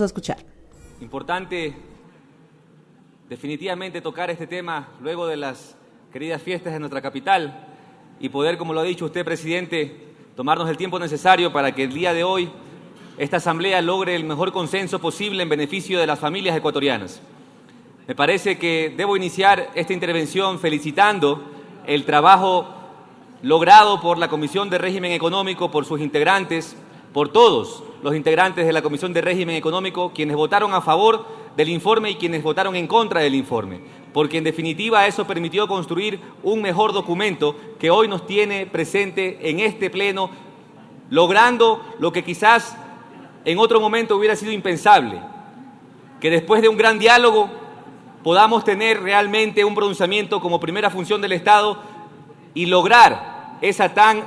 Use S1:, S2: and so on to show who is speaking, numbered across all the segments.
S1: A escuchar.
S2: Importante definitivamente tocar este tema luego de las queridas fiestas de nuestra capital y poder, como lo ha dicho usted, presidente, tomarnos el tiempo necesario para que el día de hoy esta asamblea logre el mejor consenso posible en beneficio de las familias ecuatorianas. Me parece que debo iniciar esta intervención felicitando el trabajo logrado por la Comisión de Régimen Económico, por sus integrantes, por todos los integrantes de la Comisión de Régimen Económico, quienes votaron a favor del informe y quienes votaron en contra del informe, porque en definitiva eso permitió construir un mejor documento que hoy nos tiene presente en este pleno, logrando lo que quizás en otro momento hubiera sido impensable, que después de un gran diálogo podamos tener realmente un pronunciamiento como primera función del Estado y lograr esa tan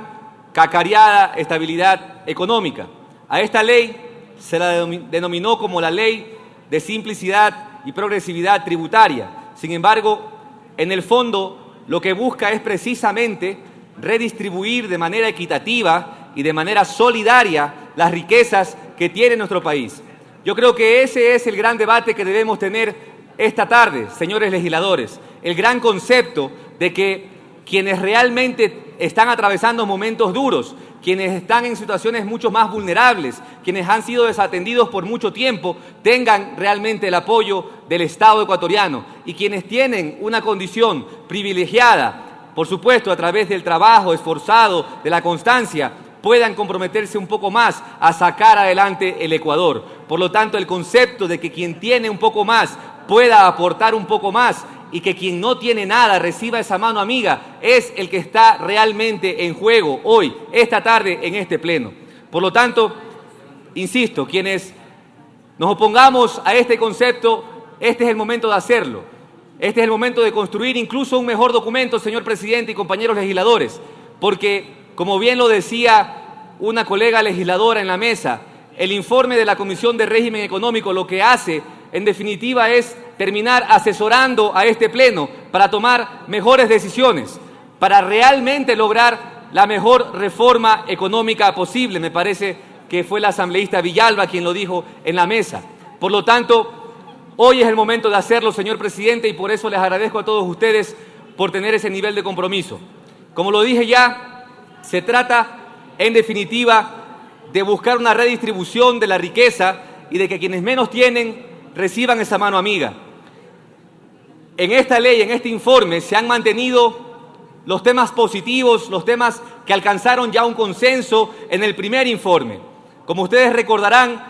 S2: cacareada estabilidad económica. A esta ley se la denominó como la Ley de Simplicidad y Progresividad Tributaria. Sin embargo, en el fondo, lo que busca es precisamente redistribuir de manera equitativa y de manera solidaria las riquezas que tiene nuestro país. Yo creo que ese es el gran debate que debemos tener esta tarde, señores legisladores. El gran concepto de que quienes realmente están atravesando momentos duros, quienes están en situaciones mucho más vulnerables, quienes han sido desatendidos por mucho tiempo, tengan realmente el apoyo del Estado ecuatoriano y quienes tienen una condición privilegiada, por supuesto, a través del trabajo esforzado, de la constancia, puedan comprometerse un poco más a sacar adelante el Ecuador. Por lo tanto, el concepto de que quien tiene un poco más pueda aportar un poco más y que quien no tiene nada reciba esa mano amiga es el que está realmente en juego hoy, esta tarde, en este pleno. Por lo tanto, insisto, quienes nos opongamos a este concepto, este es el momento de hacerlo. Este es el momento de construir incluso un mejor documento, señor presidente y compañeros legisladores, porque, como bien lo decía una colega legisladora en la mesa, el informe de la Comisión de Régimen Económico lo que hace, en definitiva, es terminar asesorando a este pleno para tomar mejores decisiones, para realmente lograr la mejor reforma económica posible. Me parece que fue la asambleísta Villalba quien lo dijo en la mesa. Por lo tanto, hoy es el momento de hacerlo, señor presidente, y por eso les agradezco a todos ustedes por tener ese nivel de compromiso. Como lo dije ya, se trata, en definitiva, de buscar una redistribución de la riqueza y de que quienes menos tienen reciban esa mano amiga. En esta ley, en este informe, se han mantenido los temas positivos, los temas que alcanzaron ya un consenso en el primer informe. Como ustedes recordarán,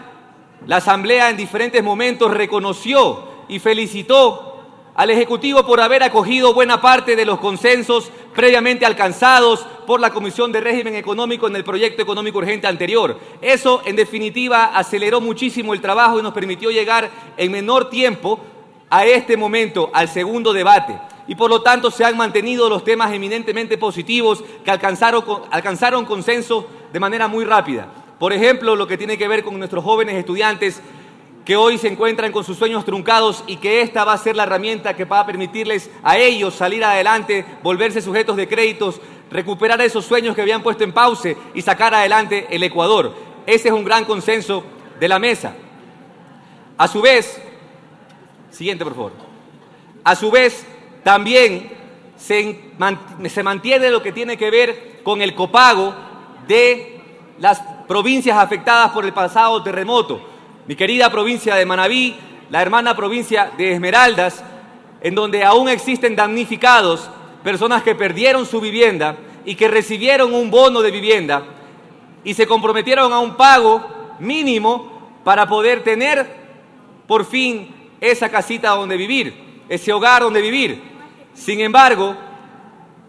S2: la Asamblea en diferentes momentos reconoció y felicitó al Ejecutivo por haber acogido buena parte de los consensos previamente alcanzados por la Comisión de Régimen Económico en el proyecto económico urgente anterior. Eso, en definitiva, aceleró muchísimo el trabajo y nos permitió llegar en menor tiempo a este momento, al segundo debate. Y por lo tanto se han mantenido los temas eminentemente positivos que alcanzaron consenso de manera muy rápida. Por ejemplo, lo que tiene que ver con nuestros jóvenes estudiantes que hoy se encuentran con sus sueños truncados y que esta va a ser la herramienta que va a permitirles a ellos salir adelante, volverse sujetos de créditos, recuperar esos sueños que habían puesto en pausa y sacar adelante el Ecuador. Ese es un gran consenso de la mesa. A su vez, siguiente por favor, a su vez también se mantiene lo que tiene que ver con el copago de las provincias afectadas por el pasado terremoto. Mi querida provincia de Manabí, la hermana provincia de Esmeraldas, en donde aún existen damnificados, personas que perdieron su vivienda y que recibieron un bono de vivienda y se comprometieron a un pago mínimo para poder tener por fin esa casita donde vivir, ese hogar donde vivir. Sin embargo,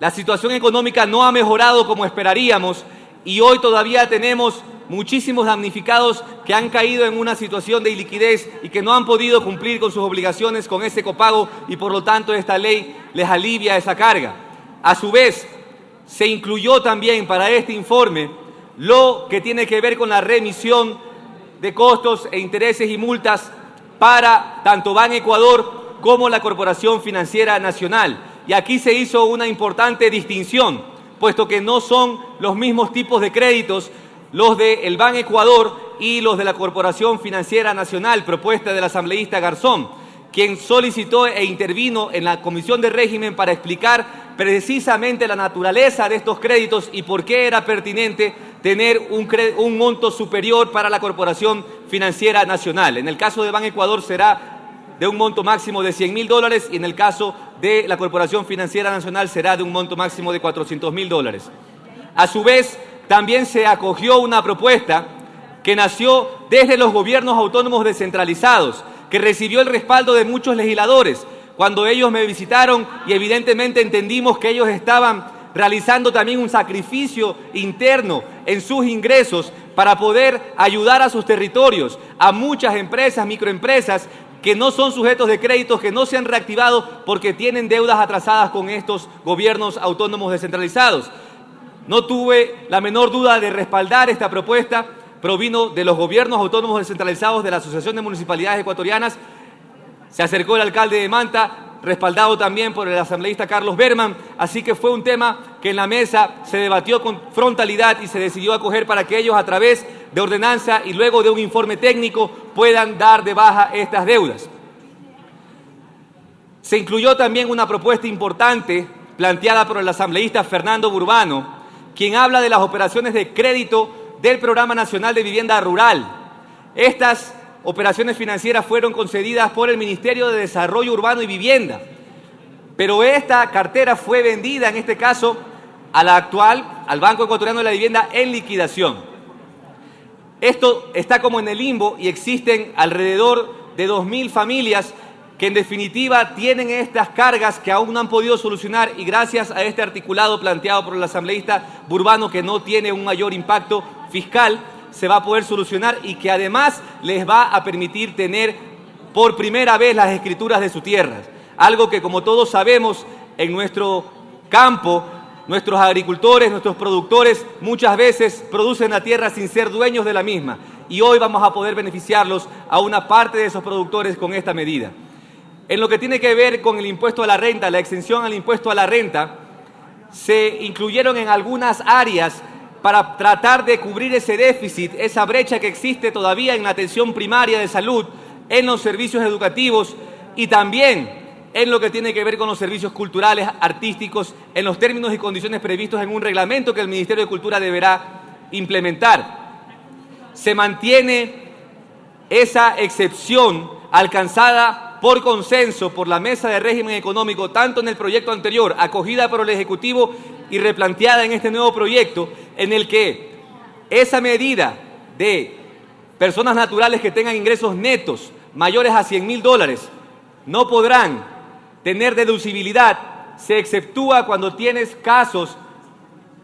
S2: la situación económica no ha mejorado como esperaríamos y hoy todavía tenemos muchísimos damnificados que han caído en una situación de iliquidez y que no han podido cumplir con sus obligaciones con ese copago y por lo tanto esta ley les alivia esa carga. A su vez, se incluyó también para este informe lo que tiene que ver con la remisión de costos e intereses y multas para tanto Ban Ecuador como la Corporación Financiera Nacional. Y aquí se hizo una importante distinción, puesto que no son los mismos tipos de créditos los del Ban Ecuador y los de la Corporación Financiera Nacional, propuesta del asambleísta Garzón, quien solicitó e intervino en la Comisión de Régimen para explicar precisamente la naturaleza de estos créditos y por qué era pertinente tener un monto superior para la Corporación Financiera Nacional. En el caso de Banecuador será de un monto máximo de $100.000 y en el caso de la Corporación Financiera Nacional será de un monto máximo de $400.000. A su vez, también se acogió una propuesta que nació desde los gobiernos autónomos descentralizados, que recibió el respaldo de muchos legisladores. Cuando ellos me visitaron y evidentemente entendimos que ellos estaban realizando también un sacrificio interno en sus ingresos para poder ayudar a sus territorios, a muchas empresas, microempresas, que no son sujetos de créditos, que no se han reactivado porque tienen deudas atrasadas con estos gobiernos autónomos descentralizados. No tuve la menor duda de respaldar esta propuesta, provino de los gobiernos autónomos descentralizados de la Asociación de Municipalidades Ecuatorianas. Se acercó el alcalde de Manta, respaldado también por el asambleísta Carlos Berman, así que fue un tema que en la mesa se debatió con frontalidad y se decidió acoger para que ellos, a través de ordenanza y luego de un informe técnico, puedan dar de baja estas deudas. Se incluyó también una propuesta importante planteada por el asambleísta Fernando Burbano, quien habla de las operaciones de crédito del Programa Nacional de Vivienda Rural. Estas operaciones financieras fueron concedidas por el Ministerio de Desarrollo Urbano y Vivienda, pero esta cartera fue vendida, en este caso, al Banco Ecuatoriano de la Vivienda en liquidación. Esto está como en el limbo y existen alrededor de 2.000 familias que en definitiva tienen estas cargas que aún no han podido solucionar, y gracias a este articulado planteado por el asambleísta Burbano, que no tiene un mayor impacto fiscal, se va a poder solucionar y que además les va a permitir tener por primera vez las escrituras de sus tierras. Algo que, como todos sabemos, en nuestro campo, nuestros agricultores, nuestros productores muchas veces producen la tierra sin ser dueños de la misma, y hoy vamos a poder beneficiarlos a una parte de esos productores con esta medida. En lo que tiene que ver con el impuesto a la renta, la exención al impuesto a la renta, se incluyeron en algunas áreas para tratar de cubrir ese déficit, esa brecha que existe todavía en la atención primaria de salud, en los servicios educativos y también en lo que tiene que ver con los servicios culturales, artísticos, en los términos y condiciones previstos en un reglamento que el Ministerio de Cultura deberá implementar. Se mantiene esa excepción alcanzada por consenso por la Mesa de Régimen Económico, tanto en el proyecto anterior, acogida por el Ejecutivo y replanteada en este nuevo proyecto, en el que esa medida de personas naturales que tengan ingresos netos mayores a $100.000 no podrán tener deducibilidad, se exceptúa cuando tienes casos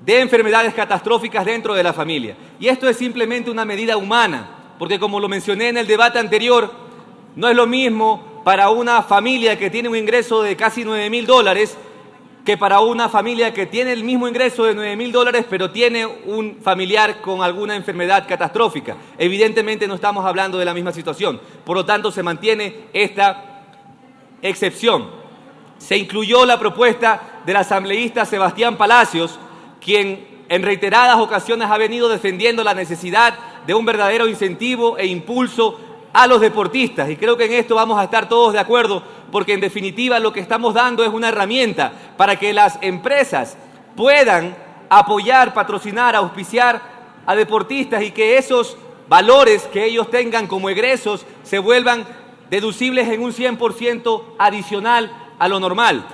S2: de enfermedades catastróficas dentro de la familia. Y esto es simplemente una medida humana, porque como lo mencioné en el debate anterior, no es lo mismo para una familia que tiene un ingreso de casi $9.000 que para una familia que tiene el mismo ingreso de $9.000, pero tiene un familiar con alguna enfermedad catastrófica. Evidentemente no estamos hablando de la misma situación. Por lo tanto, se mantiene esta excepción. Se incluyó la propuesta del asambleísta Sebastián Palacios, quien en reiteradas ocasiones ha venido defendiendo la necesidad de un verdadero incentivo e impulso a los deportistas, y creo que en esto vamos a estar todos de acuerdo, porque en definitiva lo que estamos dando es una herramienta para que las empresas puedan apoyar, patrocinar, auspiciar a deportistas y que esos valores que ellos tengan como egresos se vuelvan deducibles en un 100% adicional a lo normal.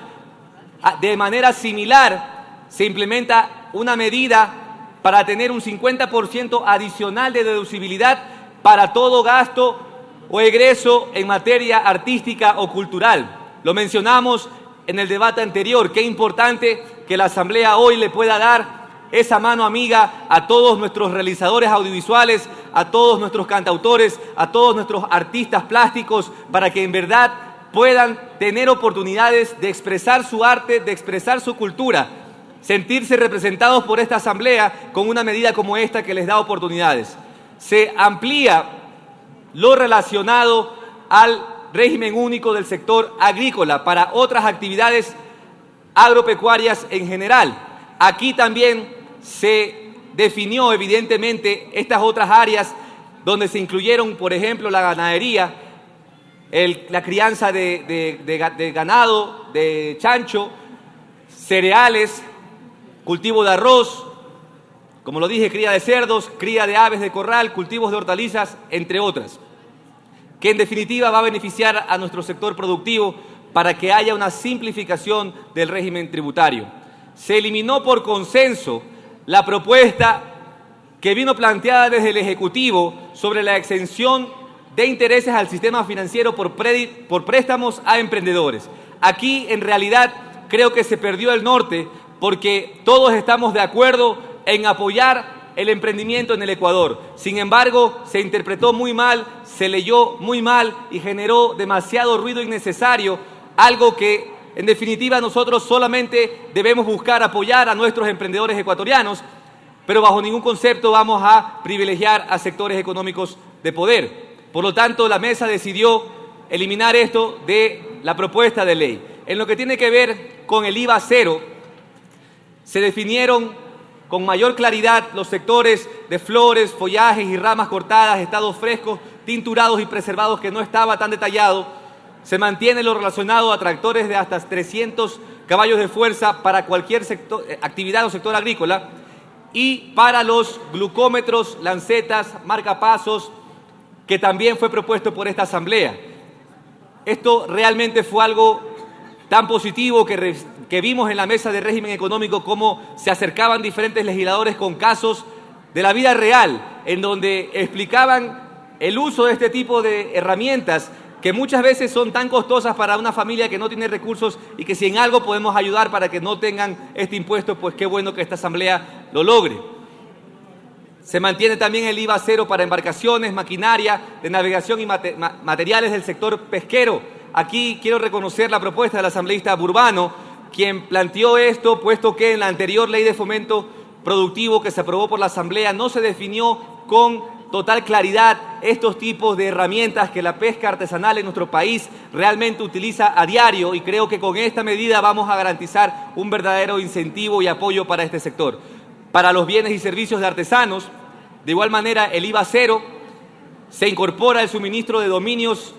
S2: De manera similar, se implementa una medida para tener un 50% adicional de deducibilidad para todo gasto o egreso en materia artística o cultural. Lo mencionamos en el debate anterior, qué importante que la Asamblea hoy le pueda dar esa mano amiga a todos nuestros realizadores audiovisuales, a todos nuestros cantautores, a todos nuestros artistas plásticos, para que en verdad puedan tener oportunidades de expresar su arte, de expresar su cultura, sentirse representados por esta Asamblea con una medida como esta que les da oportunidades. Se amplía lo relacionado al régimen único del sector agrícola para otras actividades agropecuarias en general. Aquí también se definió evidentemente estas otras áreas donde se incluyeron, por ejemplo, la ganadería, la crianza de ganado, de chancho, cereales, cultivo de arroz, como lo dije, cría de cerdos, cría de aves de corral, cultivos de hortalizas, entre otras, que en definitiva va a beneficiar a nuestro sector productivo para que haya una simplificación del régimen tributario. Se eliminó por consenso la propuesta que vino planteada desde el Ejecutivo sobre la exención de intereses al sistema financiero por préstamos a emprendedores. Aquí, en realidad, creo que se perdió el norte porque todos estamos de acuerdo en apoyar el emprendimiento en el Ecuador. Sin embargo, se interpretó muy mal, se leyó muy mal y generó demasiado ruido innecesario, algo que, en definitiva, nosotros solamente debemos buscar apoyar a nuestros emprendedores ecuatorianos, pero bajo ningún concepto vamos a privilegiar a sectores económicos de poder. Por lo tanto, la mesa decidió eliminar esto de la propuesta de ley. En lo que tiene que ver con el IVA cero, se definieron con mayor claridad los sectores de flores, follajes y ramas cortadas, estados frescos, tinturados y preservados, que no estaba tan detallado. Se mantiene lo relacionado a tractores de hasta 300 caballos de fuerza para cualquier actividad o sector agrícola, y para los glucómetros, lancetas, marcapasos, que también fue propuesto por esta Asamblea. Esto realmente fue algo tan positivo que vimos en la mesa de régimen económico, cómo se acercaban diferentes legisladores con casos de la vida real, en donde explicaban el uso de este tipo de herramientas que muchas veces son tan costosas para una familia que no tiene recursos, y que si en algo podemos ayudar para que no tengan este impuesto, pues qué bueno que esta Asamblea lo logre. Se mantiene también el IVA cero para embarcaciones, maquinaria de navegación y materiales del sector pesquero. Aquí quiero reconocer la propuesta del asambleísta Burbano, quien planteó esto, puesto que en la anterior ley de fomento productivo que se aprobó por la Asamblea no se definió con total claridad estos tipos de herramientas que la pesca artesanal en nuestro país realmente utiliza a diario, y creo que con esta medida vamos a garantizar un verdadero incentivo y apoyo para este sector. Para los bienes y servicios de artesanos, de igual manera, el IVA cero, se incorpora el suministro de dominios,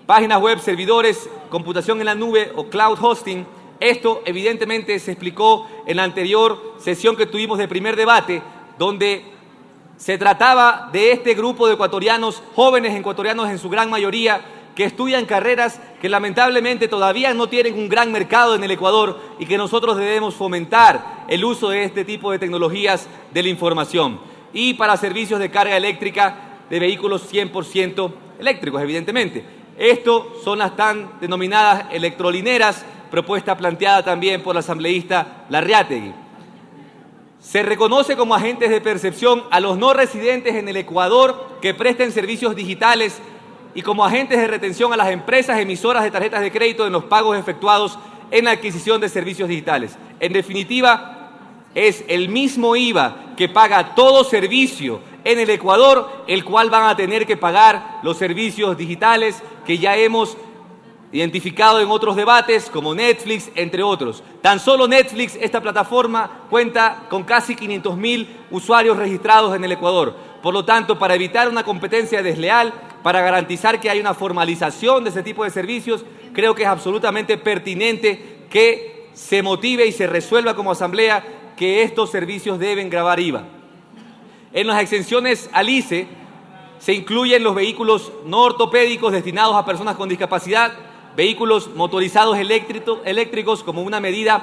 S2: páginas web, servidores, computación en la nube o cloud hosting. Esto evidentemente se explicó en la anterior sesión que tuvimos de primer debate, donde se trataba de este grupo de ecuatorianos, jóvenes ecuatorianos en su gran mayoría, que estudian carreras que lamentablemente todavía no tienen un gran mercado en el Ecuador, y que nosotros debemos fomentar el uso de este tipo de tecnologías de la información. Y para servicios de carga eléctrica de vehículos 100% eléctricos, evidentemente. Esto son las tan denominadas electrolineras, propuesta planteada también por la asambleísta Larriategui. Se reconoce como agentes de percepción a los no residentes en el Ecuador que presten servicios digitales, y como agentes de retención a las empresas emisoras de tarjetas de crédito en los pagos efectuados en la adquisición de servicios digitales. En definitiva, es el mismo IVA que paga todo servicio en el Ecuador, el cual van a tener que pagar los servicios digitales que ya hemos identificado en otros debates, como Netflix, entre otros. Tan solo Netflix, esta plataforma, cuenta con casi 500.000 usuarios registrados en el Ecuador. Por lo tanto, para evitar una competencia desleal, para garantizar que haya una formalización de ese tipo de servicios, creo que es absolutamente pertinente que se motive y se resuelva como Asamblea que estos servicios deben gravar IVA. En las exenciones al ICE se incluyen los vehículos no ortopédicos destinados a personas con discapacidad, vehículos motorizados eléctricos como una medida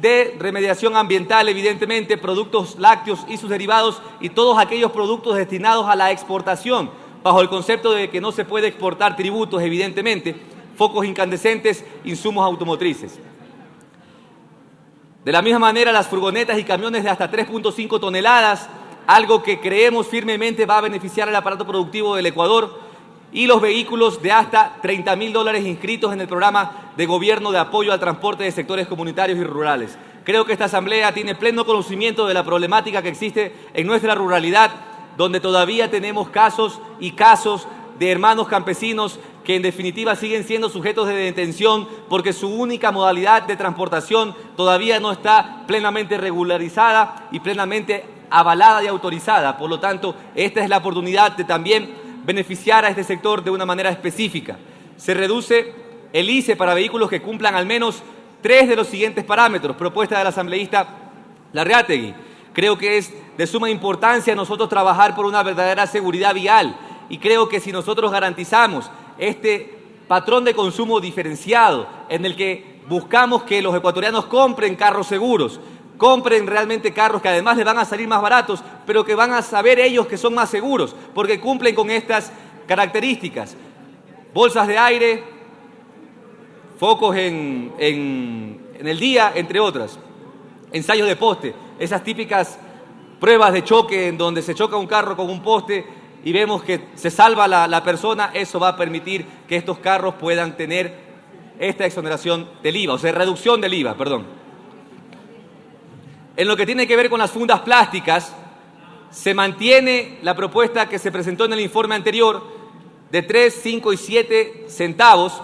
S2: de remediación ambiental, evidentemente, productos lácteos y sus derivados, y todos aquellos productos destinados a la exportación, bajo el concepto de que no se puede exportar tributos, evidentemente, focos incandescentes, insumos automotrices. De la misma manera, las furgonetas y camiones de hasta 3.5 toneladas, algo que creemos firmemente va a beneficiar al aparato productivo del Ecuador, y los vehículos de hasta $30.000 inscritos en el programa de gobierno de apoyo al transporte de sectores comunitarios y rurales. Creo que esta Asamblea tiene pleno conocimiento de la problemática que existe en nuestra ruralidad, donde todavía tenemos casos y casos de hermanos campesinos que en definitiva siguen siendo sujetos de detención porque su única modalidad de transportación todavía no está plenamente regularizada y plenamente avalada y autorizada. Por lo tanto, esta es la oportunidad de también beneficiar a este sector de una manera específica. Se reduce el ICE para vehículos que cumplan al menos 3 de los siguientes parámetros, propuesta del asambleísta Larreategui. Creo que es de suma importancia nosotros trabajar por una verdadera seguridad vial y creo que si nosotros garantizamos este patrón de consumo diferenciado en el que buscamos que los ecuatorianos compren carros seguros, compren realmente carros que además les van a salir más baratos, pero que van a saber ellos que son más seguros, porque cumplen con estas características. Bolsas de aire, focos en el día, entre otras. Ensayos de poste, esas típicas pruebas de choque en donde se choca un carro con un poste y vemos que se salva la persona, eso va a permitir que estos carros puedan tener esta exoneración del IVA, o sea, reducción del IVA, perdón. En lo que tiene que ver con las fundas plásticas, se mantiene la propuesta que se presentó en el informe anterior de 3, 5 y 7 centavos,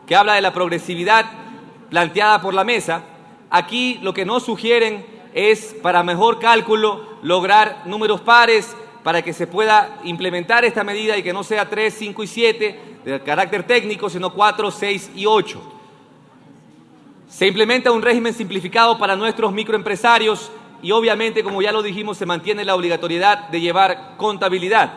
S2: que habla de la progresividad planteada por la mesa. Aquí lo que nos sugieren es, para mejor cálculo, lograr números pares para que se pueda implementar esta medida y que no sea 3, 5 y 7 de carácter técnico, sino 4, 6 y 8. Se implementa un régimen simplificado para nuestros microempresarios y obviamente, como ya lo dijimos, se mantiene la obligatoriedad de llevar contabilidad.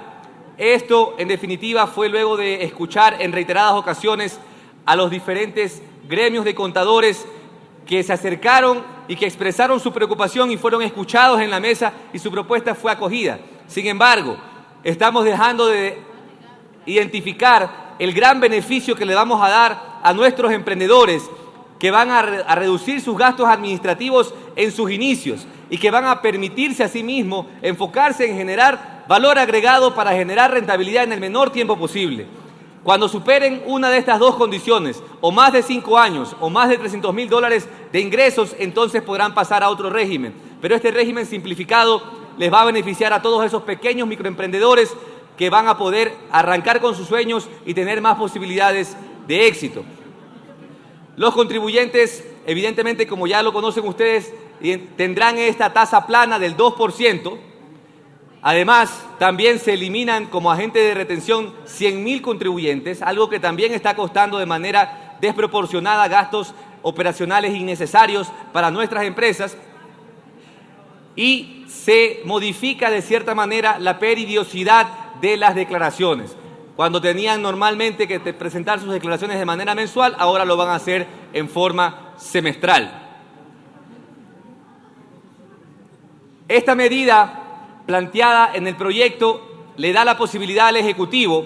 S2: Esto, en definitiva, fue luego de escuchar en reiteradas ocasiones a los diferentes gremios de contadores que se acercaron y que expresaron su preocupación y fueron escuchados en la mesa y su propuesta fue acogida. Sin embargo, estamos dejando de identificar el gran beneficio que le vamos a dar a nuestros emprendedores, que van a reducir sus gastos administrativos en sus inicios y que van a permitirse a sí mismos enfocarse en generar valor agregado para generar rentabilidad en el menor tiempo posible. Cuando superen una de estas dos condiciones, o más de 5 años, o más de $300.000 de ingresos, entonces podrán pasar a otro régimen. Pero este régimen simplificado les va a beneficiar a todos esos pequeños microemprendedores que van a poder arrancar con sus sueños y tener más posibilidades de éxito. Los contribuyentes, evidentemente, como ya lo conocen ustedes, tendrán esta tasa plana del 2%. Además, también se eliminan como agente de retención 100.000 contribuyentes, algo que también está costando de manera desproporcionada gastos operacionales innecesarios para nuestras empresas. Y se modifica de cierta manera la periodicidad de las declaraciones. Cuando tenían normalmente que presentar sus declaraciones de manera mensual, ahora lo van a hacer en forma semestral. Esta medida planteada en el proyecto le da la posibilidad al Ejecutivo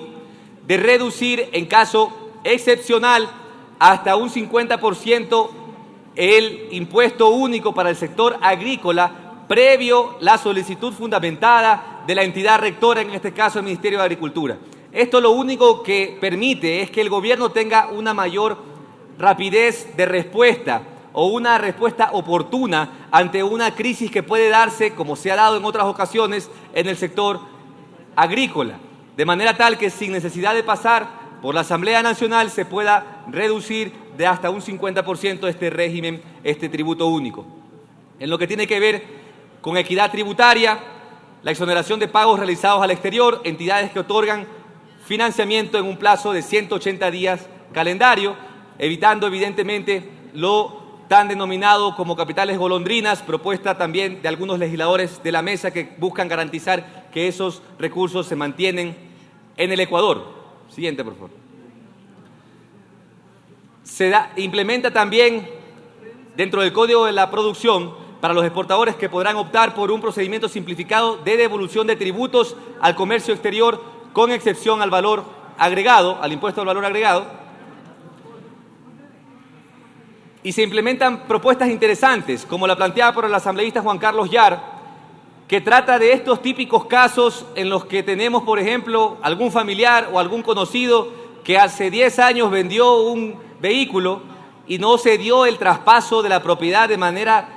S2: de reducir en caso excepcional hasta un 50% el impuesto único para el sector agrícola previo la solicitud fundamentada de la entidad rectora, en este caso el Ministerio de Agricultura. Esto lo único que permite es que el gobierno tenga una mayor rapidez de respuesta o una respuesta oportuna ante una crisis que puede darse, como se ha dado en otras ocasiones, en el sector agrícola, de manera tal que sin necesidad de pasar por la Asamblea Nacional se pueda reducir de hasta un 50% este régimen, este tributo único. En lo que tiene que ver con equidad tributaria, la exoneración de pagos realizados al exterior, entidades que otorgan financiamiento en un plazo de 180 días calendario, evitando evidentemente lo tan denominado como capitales golondrinas, propuesta también de algunos legisladores de la mesa que buscan garantizar que esos recursos se mantienen en el Ecuador. Siguiente, por favor. Implementa también dentro del Código de la Producción para los exportadores que podrán optar por un procedimiento simplificado de devolución de tributos al comercio exterior con excepción al valor agregado, al impuesto al valor agregado. Y se implementan propuestas interesantes, como la planteada por el asambleísta Juan Carlos Yar, que trata de estos típicos casos en los que tenemos, por ejemplo, algún familiar o algún conocido que hace 10 años vendió un vehículo y no se dio el traspaso de la propiedad de manera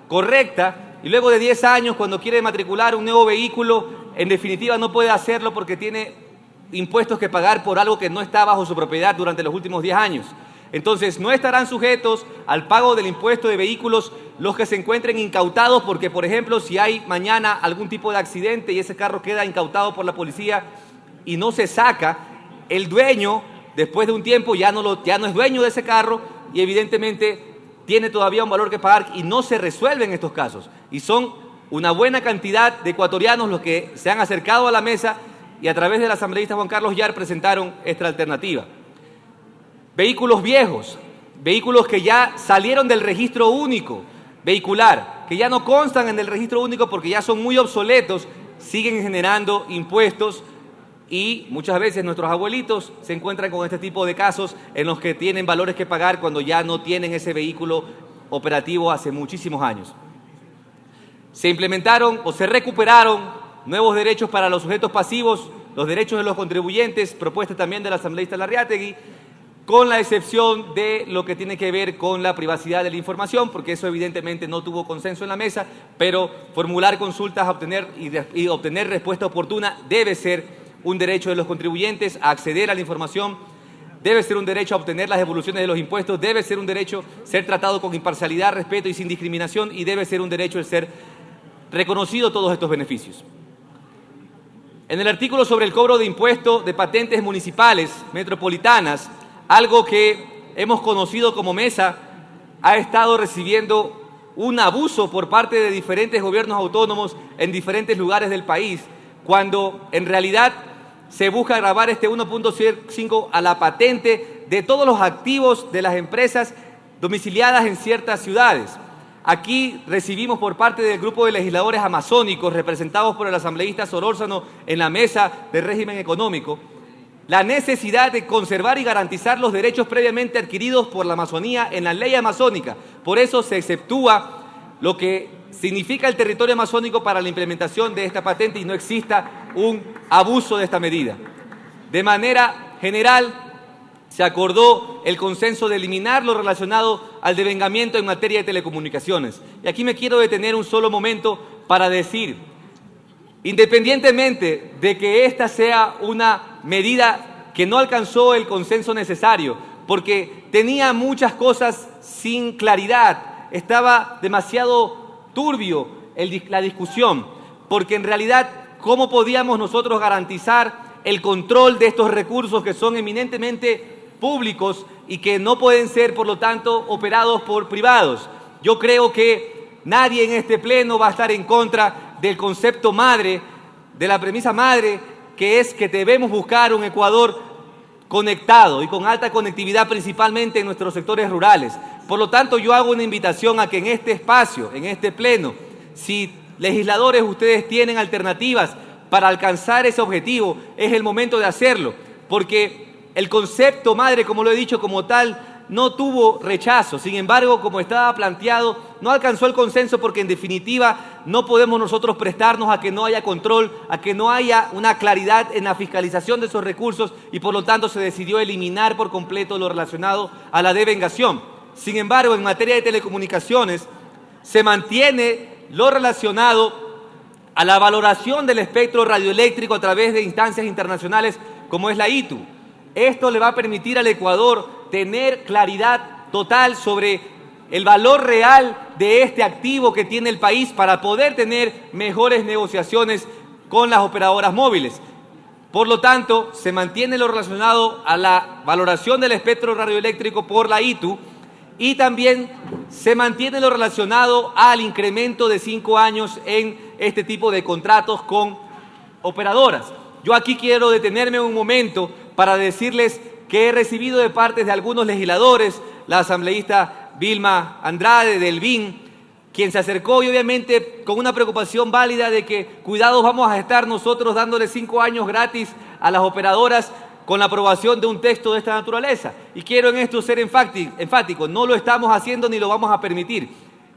S2: correcta, y luego de 10 años, cuando quiere matricular un nuevo vehículo, en definitiva no puede hacerlo porque tiene impuestos que pagar por algo que no está bajo su propiedad durante los últimos 10 años. Entonces, no estarán sujetos al pago del impuesto de vehículos los que se encuentren incautados, porque, por ejemplo, si hay mañana algún tipo de accidente y ese carro queda incautado por la policía y no se saca, el dueño, después de un tiempo, ya no es dueño de ese carro y evidentemente tiene todavía un valor que pagar y no se resuelven estos casos. Y son una buena cantidad de ecuatorianos los que se han acercado a la mesa y a través del asambleísta Juan Carlos Yar presentaron esta alternativa. Vehículos viejos, vehículos que ya salieron del registro único vehicular, que ya no constan en el registro único porque ya son muy obsoletos, siguen generando impuestos y muchas veces nuestros abuelitos se encuentran con este tipo de casos en los que tienen valores que pagar cuando ya no tienen ese vehículo operativo hace muchísimos años. Se implementaron o se recuperaron nuevos derechos para los sujetos pasivos, los derechos de los contribuyentes, propuesta también del asambleísta Larriategui, con la excepción de lo que tiene que ver con la privacidad de la información, porque eso evidentemente no tuvo consenso en la mesa, pero formular consultas y obtener respuesta oportuna debe ser un derecho de los contribuyentes a acceder a la información, debe ser un derecho a obtener las devoluciones de los impuestos, debe ser un derecho ser tratado con imparcialidad, respeto y sin discriminación y debe ser un derecho el ser reconocido todos estos beneficios. En el artículo sobre el cobro de impuestos de patentes municipales, metropolitanas, algo que hemos conocido como mesa, ha estado recibiendo un abuso por parte de diferentes gobiernos autónomos en diferentes lugares del país, cuando en realidad se busca gravar este 1.5 a la patente de todos los activos de las empresas domiciliadas en ciertas ciudades. Aquí recibimos por parte del grupo de legisladores amazónicos representados por el asambleísta Solórzano en la mesa de régimen económico la necesidad de conservar y garantizar los derechos previamente adquiridos por la Amazonía en la ley amazónica. Por eso se exceptúa lo que significa el territorio amazónico para la implementación de esta patente y no exista un abuso de esta medida. De manera general, se acordó el consenso de eliminar lo relacionado al devengamiento en materia de telecomunicaciones. Y aquí me quiero detener un solo momento para decir, independientemente de que esta sea una medida que no alcanzó el consenso necesario, porque tenía muchas cosas sin claridad, estaba demasiado turbio la discusión, porque en realidad, ¿cómo podíamos nosotros garantizar el control de estos recursos que son eminentemente públicos y que no pueden ser, por lo tanto, operados por privados? Yo creo que nadie en este pleno va a estar en contra del concepto madre, de la premisa madre, que es que debemos buscar un Ecuador conectado y con alta conectividad, principalmente en nuestros sectores rurales. Por lo tanto, yo hago una invitación a que en este espacio, en este pleno, si legisladores ustedes tienen alternativas para alcanzar ese objetivo, es el momento de hacerlo, porque el concepto madre, como lo he dicho, como tal, no tuvo rechazo. Sin embargo, como estaba planteado, no alcanzó el consenso porque en definitiva no podemos nosotros prestarnos a que no haya control, a que no haya una claridad en la fiscalización de esos recursos y por lo tanto se decidió eliminar por completo lo relacionado a la devengación. Sin embargo, en materia de telecomunicaciones se mantiene lo relacionado a la valoración del espectro radioeléctrico a través de instancias internacionales como es la ITU. Esto le va a permitir al Ecuador tener claridad total sobre el valor real de este activo que tiene el país para poder tener mejores negociaciones con las operadoras móviles. Por lo tanto, se mantiene lo relacionado a la valoración del espectro radioeléctrico por la ITU y también se mantiene lo relacionado al incremento de 5 años en este tipo de contratos con operadoras. Yo aquí quiero detenerme un momento para decirles que he recibido de parte de algunos legisladores, la asambleísta Vilma Andrade del BIN, quien se acercó y obviamente con una preocupación válida de que cuidados vamos a estar nosotros dándole 5 años gratis a las operadoras con la aprobación de un texto de esta naturaleza. Y quiero en esto ser enfático, no lo estamos haciendo ni lo vamos a permitir.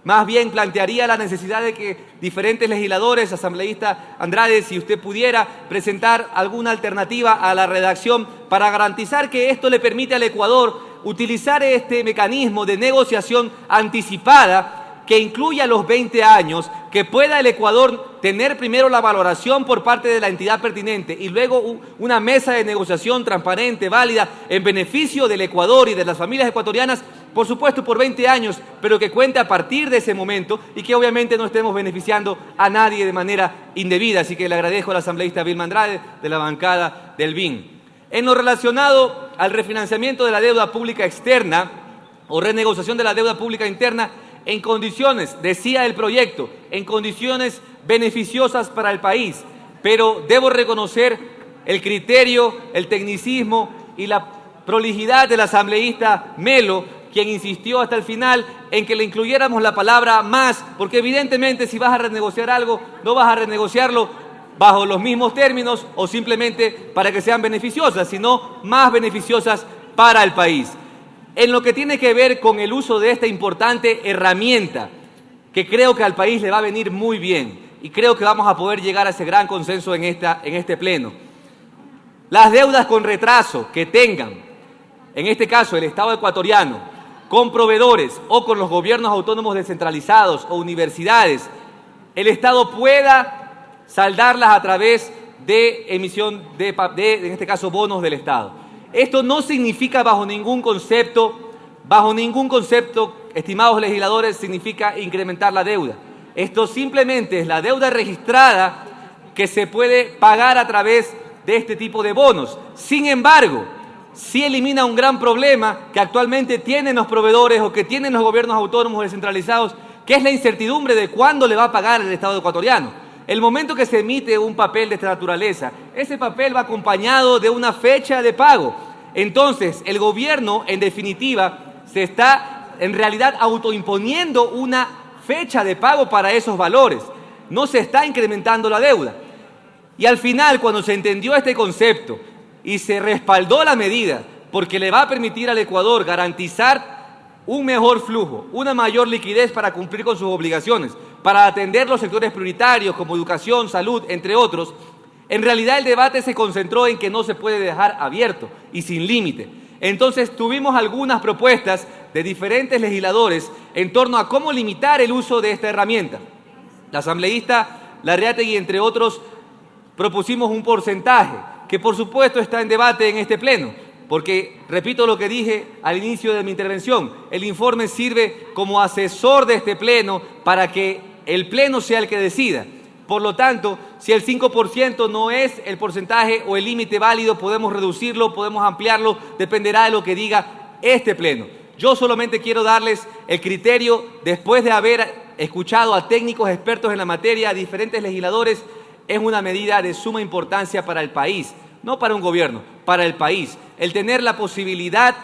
S2: Más bien plantearía la necesidad de que diferentes legisladores, asambleísta Andrade, si usted pudiera presentar alguna alternativa a la redacción para garantizar que esto le permite al Ecuador utilizar este mecanismo de negociación anticipada que incluya los 20 años, que pueda el Ecuador tener primero la valoración por parte de la entidad pertinente y luego una mesa de negociación transparente, válida, en beneficio del Ecuador y de las familias ecuatorianas, por supuesto por 20 años, pero que cuente a partir de ese momento y que obviamente no estemos beneficiando a nadie de manera indebida. Así que le agradezco al asambleísta Vilma Andrade de la bancada del BIN. En lo relacionado al refinanciamiento de la deuda pública externa o renegociación de la deuda pública interna, en condiciones, decía el proyecto, en condiciones beneficiosas para el país, pero debo reconocer el criterio, el tecnicismo y la prolijidad del asambleísta Melo, quien insistió hasta el final en que le incluyéramos la palabra más, porque evidentemente si vas a renegociar algo, no vas a renegociarlo bajo los mismos términos o simplemente para que sean beneficiosas, sino más beneficiosas para el país. En lo que tiene que ver con el uso de esta importante herramienta, que creo que al país le va a venir muy bien y creo que vamos a poder llegar a ese gran consenso en este pleno. Las deudas con retraso que tengan, en este caso el Estado ecuatoriano, con proveedores o con los gobiernos autónomos descentralizados o universidades, el Estado pueda saldarlas a través de emisión de, en este caso, bonos del Estado. Esto no significa bajo ningún concepto, estimados legisladores, significa incrementar la deuda. Esto simplemente es la deuda registrada que se puede pagar a través de este tipo de bonos. Sin embargo, sí elimina un gran problema que actualmente tienen los proveedores o que tienen los gobiernos autónomos descentralizados, que es la incertidumbre de cuándo le va a pagar el Estado ecuatoriano. El momento que se emite un papel de esta naturaleza, ese papel va acompañado de una fecha de pago. Entonces, el gobierno, en definitiva, se está en realidad autoimponiendo una fecha de pago para esos valores. No se está incrementando la deuda. Y al final, cuando se entendió este concepto y se respaldó la medida, porque le va a permitir al Ecuador garantizar un mejor flujo, una mayor liquidez para cumplir con sus obligaciones, para atender los sectores prioritarios como educación, salud, entre otros, en realidad el debate se concentró en que no se puede dejar abierto y sin límite. Entonces tuvimos algunas propuestas de diferentes legisladores en torno a cómo limitar el uso de esta herramienta. La asambleísta Larreategui, entre otros, propusimos un porcentaje que por supuesto está en debate en este pleno, porque, repito lo que dije al inicio de mi intervención, el informe sirve como asesor de este pleno para que el pleno sea el que decida. Por lo tanto, si el 5% no es el porcentaje o el límite válido, podemos reducirlo, podemos ampliarlo, dependerá de lo que diga este pleno. Yo solamente quiero darles el criterio, después de haber escuchado a técnicos expertos en la materia, a diferentes legisladores, es una medida de suma importancia para el país, no para un gobierno, para el país. El tener la posibilidad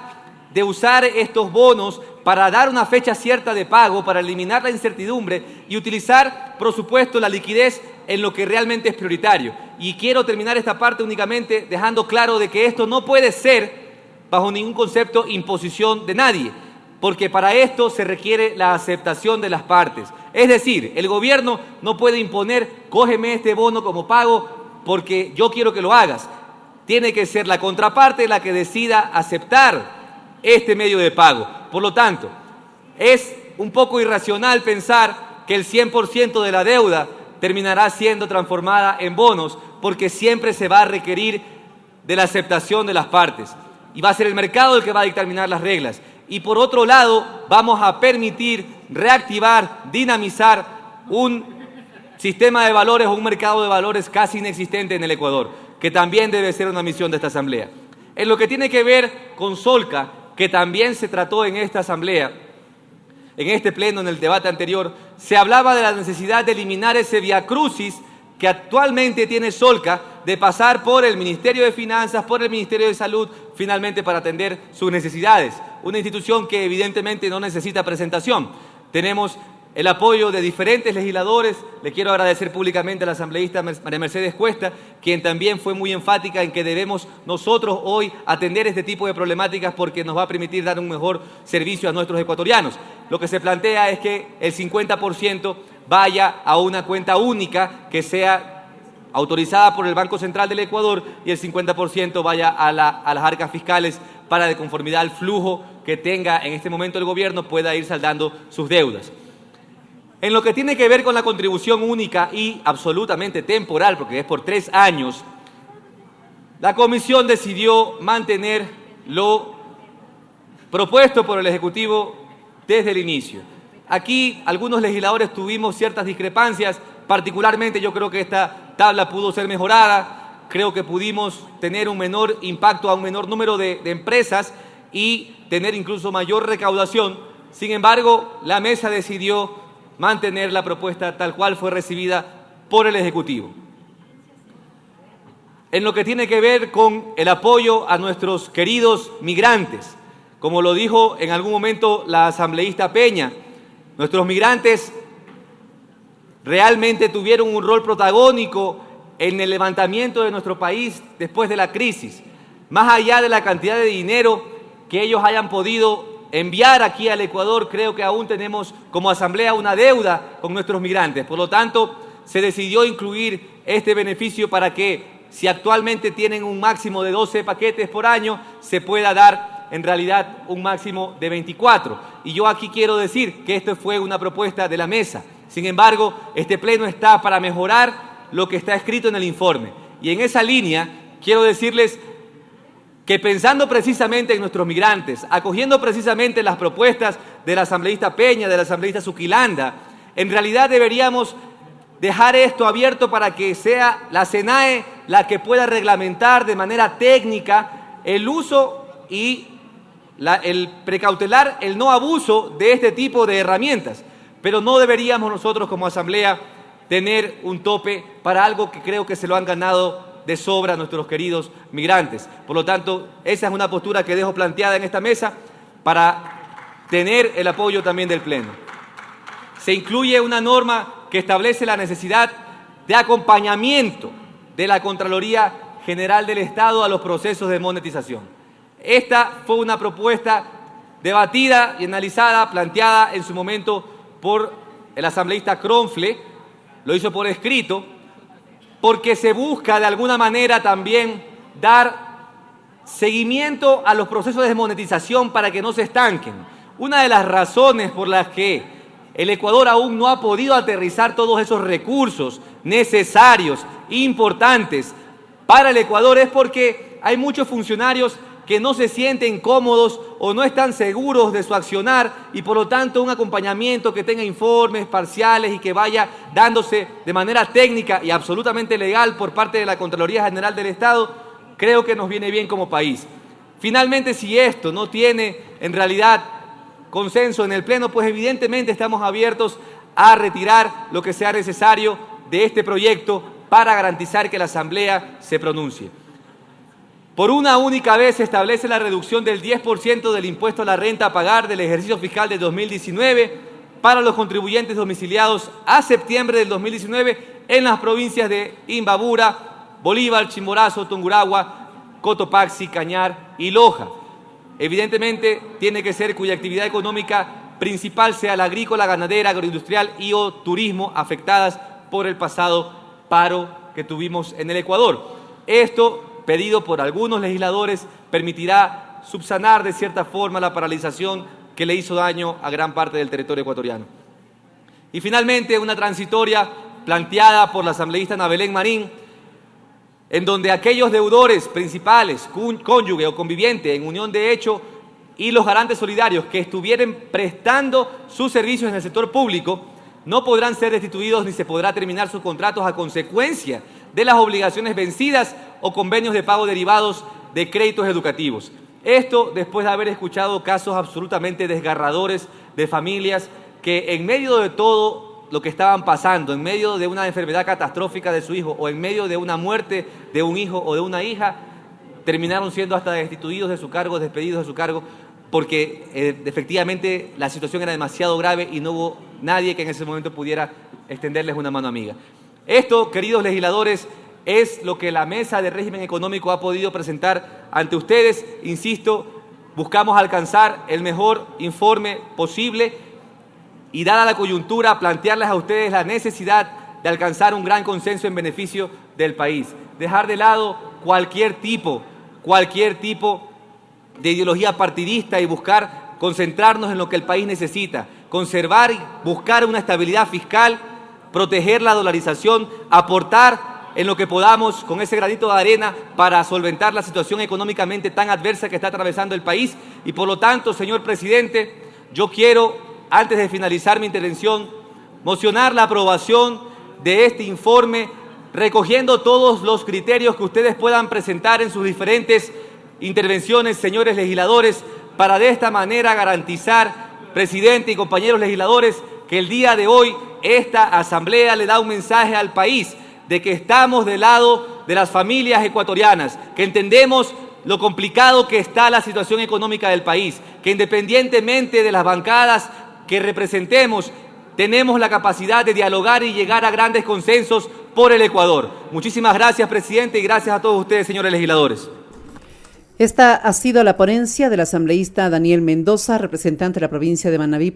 S2: de usar estos bonos para dar una fecha cierta de pago, para eliminar la incertidumbre y utilizar, por supuesto, la liquidez en lo que realmente es prioritario. Y quiero terminar esta parte únicamente dejando claro de que esto no puede ser, bajo ningún concepto, imposición de nadie, porque para esto se requiere la aceptación de las partes. Es decir, el gobierno no puede imponer, cógeme este bono como pago porque yo quiero que lo hagas. Tiene que ser la contraparte la que decida aceptar este medio de pago. Por lo tanto, es un poco irracional pensar que el 100% de la deuda terminará siendo transformada en bonos, porque siempre se va a requerir de la aceptación de las partes. Y va a ser el mercado el que va a dictaminar las reglas. Y por otro lado, vamos a permitir reactivar, dinamizar un sistema de valores o un mercado de valores casi inexistente en el Ecuador, que también debe ser una misión de esta Asamblea. En lo que tiene que ver con Solca, que también se trató en esta Asamblea, en este pleno, en el debate anterior, se hablaba de la necesidad de eliminar ese viacrucis que actualmente tiene Solca, de pasar por el Ministerio de Finanzas, por el Ministerio de Salud, finalmente para atender sus necesidades. Una institución que evidentemente no necesita presentación. Tenemos el apoyo de diferentes legisladores. Le quiero agradecer públicamente a la asambleísta María Mercedes Cuesta, quien también fue muy enfática en que debemos nosotros hoy atender este tipo de problemáticas porque nos va a permitir dar un mejor servicio a nuestros ecuatorianos. Lo que se plantea es que el 50% vaya a una cuenta única que sea autorizada por el Banco Central del Ecuador y el 50% vaya a las arcas fiscales para, de conformidad al flujo que tenga en este momento el gobierno, pueda ir saldando sus deudas. En lo que tiene que ver con la contribución única y absolutamente temporal, porque es por 3 años, la Comisión decidió mantener lo propuesto por el Ejecutivo desde el inicio. Aquí algunos legisladores tuvimos ciertas discrepancias, particularmente yo creo que esta tabla pudo ser mejorada, creo que pudimos tener un menor impacto a un menor número de empresas y tener incluso mayor recaudación. Sin embargo, la mesa decidió mantener la propuesta tal cual fue recibida por el Ejecutivo. En lo que tiene que ver con el apoyo a nuestros queridos migrantes, como lo dijo en algún momento la asambleísta Peña, nuestros migrantes realmente tuvieron un rol protagónico en el levantamiento de nuestro país después de la crisis. Más allá de la cantidad de dinero que ellos hayan podido enviar aquí al Ecuador, creo que aún tenemos como Asamblea una deuda con nuestros migrantes. Por lo tanto, se decidió incluir este beneficio para que, si actualmente tienen un máximo de 12 paquetes por año, se pueda dar en realidad un máximo de 24. Y yo aquí quiero decir que esto fue una propuesta de la mesa. Sin embargo, este pleno está para mejorar lo que está escrito en el informe. Y en esa línea quiero decirles que pensando precisamente en nuestros migrantes, acogiendo precisamente las propuestas de la asambleísta Peña, de la asambleísta Zuquilanda, en realidad deberíamos dejar esto abierto para que sea la SENAE la que pueda reglamentar de manera técnica el uso y el precautelar, el no abuso de este tipo de herramientas. Pero no deberíamos nosotros como Asamblea tener un tope para algo que creo que se lo han ganado de sobra a nuestros queridos migrantes. Por lo tanto, esa es una postura que dejo planteada en esta mesa para tener el apoyo también del Pleno. Se incluye una norma que establece la necesidad de acompañamiento de la Contraloría General del Estado a los procesos de monetización. Esta fue una propuesta debatida y analizada, planteada en su momento por el asambleísta Cronfle, lo hizo por escrito, porque se busca de alguna manera también dar seguimiento a los procesos de desmonetización para que no se estanquen. Una de las razones por las que el Ecuador aún no ha podido aterrizar todos esos recursos necesarios, importantes para el Ecuador, es porque hay muchos funcionarios que no se sienten cómodos o no están seguros de su accionar y por lo tanto un acompañamiento que tenga informes parciales y que vaya dándose de manera técnica y absolutamente legal por parte de la Contraloría General del Estado, creo que nos viene bien como país. Finalmente, si esto no tiene en realidad consenso en el Pleno, pues evidentemente estamos abiertos a retirar lo que sea necesario de este proyecto para garantizar que la Asamblea se pronuncie. Por una única vez se establece la reducción del 10% del impuesto a la renta a pagar del ejercicio fiscal de 2019 para los contribuyentes domiciliados a septiembre del 2019 en las provincias de Imbabura, Bolívar, Chimborazo, Tungurahua, Cotopaxi, Cañar y Loja. Evidentemente tiene que ser cuya actividad económica principal sea la agrícola, ganadera, agroindustrial y o turismo afectadas por el pasado paro que tuvimos en el Ecuador. Esto, pedido por algunos legisladores, permitirá subsanar de cierta forma la paralización que le hizo daño a gran parte del territorio ecuatoriano. Y finalmente, una transitoria planteada por la asambleísta Ana Belén Marín, en donde aquellos deudores principales, cónyuge o conviviente en unión de hecho, y los garantes solidarios que estuvieran prestando sus servicios en el sector público, no podrán ser destituidos ni se podrá terminar sus contratos a consecuencia de las obligaciones vencidas o convenios de pago derivados de créditos educativos. Esto después de haber escuchado casos absolutamente desgarradores de familias que en medio de todo lo que estaban pasando, en medio de una enfermedad catastrófica de su hijo o en medio de una muerte de un hijo o de una hija, terminaron siendo hasta destituidos de su cargo, despedidos de su cargo, porque efectivamente la situación era demasiado grave y no hubo nadie que en ese momento pudiera extenderles una mano amiga. Esto, queridos legisladores, es lo que la Mesa de Régimen Económico ha podido presentar ante ustedes. Insisto, buscamos alcanzar el mejor informe posible y, dada la coyuntura, plantearles a ustedes la necesidad de alcanzar un gran consenso en beneficio del país. Dejar de lado cualquier tipo de ideología partidista y buscar concentrarnos en lo que el país necesita. conservar y buscar una estabilidad fiscal, proteger la dolarización, aportar en lo que podamos con ese granito de arena para solventar la situación económicamente tan adversa que está atravesando el país. Y por lo tanto, señor presidente, yo quiero, antes de finalizar mi intervención, mocionar la aprobación de este informe, recogiendo todos los criterios que ustedes puedan presentar en sus diferentes intervenciones, señores legisladores, para de esta manera garantizar, presidente y compañeros legisladores, que el día de hoy esta asamblea le da un mensaje al país de que estamos del lado de las familias ecuatorianas, que entendemos lo complicado que está la situación económica del país, que independientemente de las bancadas que representemos, tenemos la capacidad de dialogar y llegar a grandes consensos por el Ecuador. Muchísimas gracias, presidente, y gracias a todos ustedes, señores legisladores.
S1: Esta ha sido la ponencia del asambleísta Daniel Mendoza, representante de la provincia de Manabí.